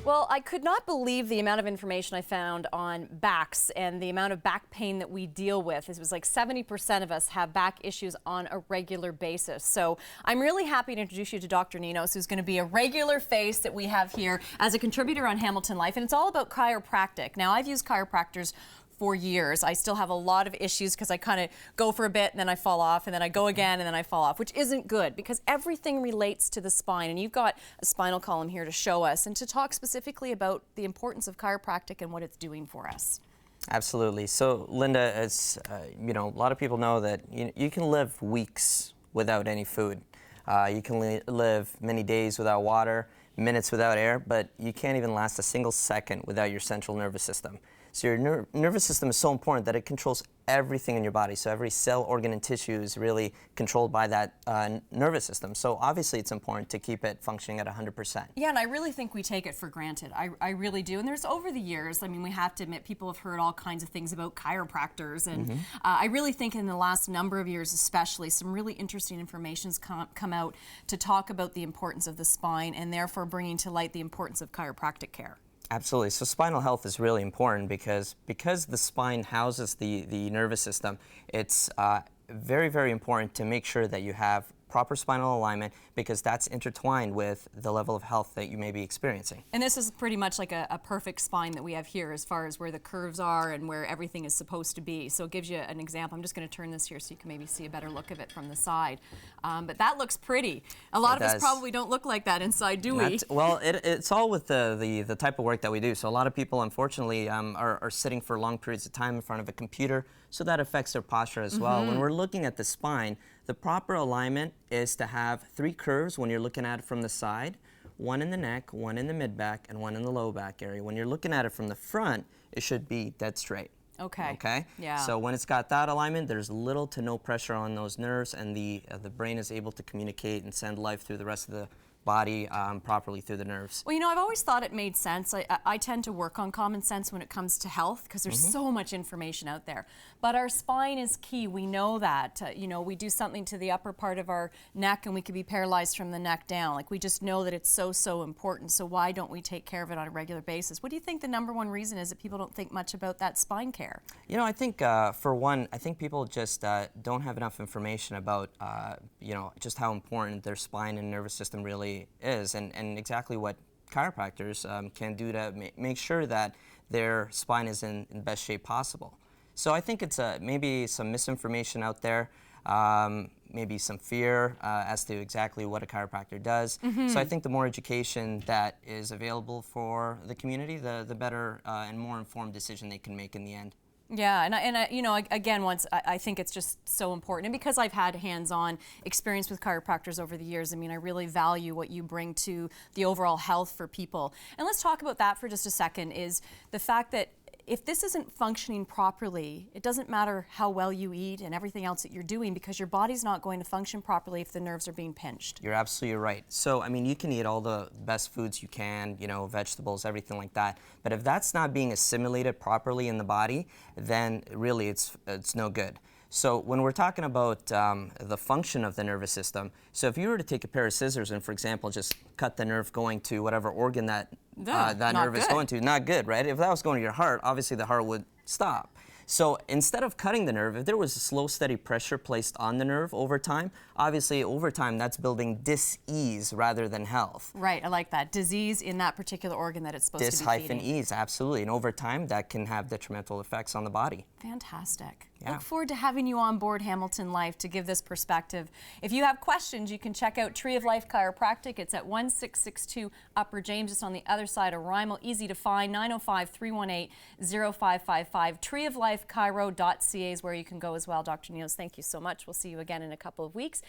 Well, I could not believe the amount of information I found on backs and the amount of back pain that we deal with. It was like 70% of us have back issues on a regular basis. So I'm really happy to introduce you to Dr. Nenos, who's going to be a regular face that we have here as a contributor on Hamilton Life. And it's all about chiropractic. Now, I've used chiropractors for years. I still have a lot of issues because I kind of go for a bit and then I fall off and then I go again and then I fall off, which isn't good because everything relates to the spine. And you've got a spinal column here to show us and to talk specifically about the importance of chiropractic and what it's doing for us. Absolutely. So, Linda, as you know, a lot of people know that you can live weeks without any food. You can live many days without water, minutes without air, but you can't even last a single second without your central nervous system. So your nervous system is so important that it controls everything in your body. So every cell, organ, and tissue is really controlled by that nervous system. So obviously it's important to keep it functioning at 100%. Yeah, and I really think we take it for granted. I really do. And there's over the years, I mean, we have to admit, people have heard all kinds of things about chiropractors. And I really think in the last number of years especially, some really interesting information's come out to talk about the importance of the spine and therefore bringing to light the importance of chiropractic care. Absolutely. So spinal health is really important because the spine houses the nervous system. It's very, very important to make sure that you have proper spinal alignment because that's intertwined with the level of health that you may be experiencing. And this is pretty much like a perfect spine that we have here as far as where the curves are and where everything is supposed to be. So it gives you an example. I'm just going to turn this here so you can maybe see a better look of it from the side. But that looks pretty. A lot of us probably don't look like that inside, do we? Well, it's all with the type of work that we do. So a lot of people, unfortunately, are sitting for long periods of time in front of a computer, so that affects their posture as well. When we're looking at the spine, the proper alignment is to have 3 curves when you're looking at it from the side, 1 in the neck, 1 in the mid-back, and 1 in the low back area. When you're looking at it from the front, it should be dead straight. Okay. Okay? Yeah. So when it's got that alignment, there's little to no pressure on those nerves, and the brain is able to communicate and send life through the rest of the body properly through the nerves. Well, you know, I've always thought it made sense. I tend to work on common sense when it comes to health because there's so much information out there. But our spine is key. We know that. You know, we do something to the upper part of our neck and we could be paralyzed from the neck down. Like, we just know that it's so, so important. So why don't we take care of it on a regular basis? What do you think the #1 reason is that people don't think much about that spine care? You know, I think for one, I think people just don't have enough information about, you know, just how important their spine and nervous system really is and exactly what chiropractors can do to make sure that their spine is in the best shape possible. So I think it's maybe some misinformation out there, maybe some fear as to exactly what a chiropractor does. So I think the more education that is available for the community, the better and more informed decision they can make in the end. Yeah, and you know, again, I think it's just so important. And because I've had hands-on experience with chiropractors over the years, I mean, I really value what you bring to the overall health for people. And let's talk about that for just a second, is the fact that if this isn't functioning properly, it doesn't matter how well you eat and everything else that you're doing because your body's not going to function properly if the nerves are being pinched. You're absolutely right. So, I mean, you can eat all the best foods you can, you know, vegetables, everything like that. But if that's not being assimilated properly in the body, then really it's no good. So when we're talking about the function of the nervous system, so if you were to take a pair of scissors and, for example, just cut the nerve going to whatever organ that nerve is going to, not good, right? If that was going to your heart, obviously the heart would stop. So instead of cutting the nerve, if there was a slow, steady pressure placed on the nerve over time, obviously over time that's building dis-ease rather than health. Right, I like that. Disease in that particular organ that it's supposed to be feeding. Dis-ease, absolutely. And over time that can have detrimental effects on the body. Fantastic. Yeah. Look forward to having you on board Hamilton Life to give this perspective. If you have questions, you can check out Tree of Life Chiropractic. It's at 1662 Upper James, just on the other side of Rymal. Easy to find, 905-318-0555. treeoflifechiro.ca is where you can go as well. Dr. Nenos, thank you so much. We'll see you again in a couple of weeks.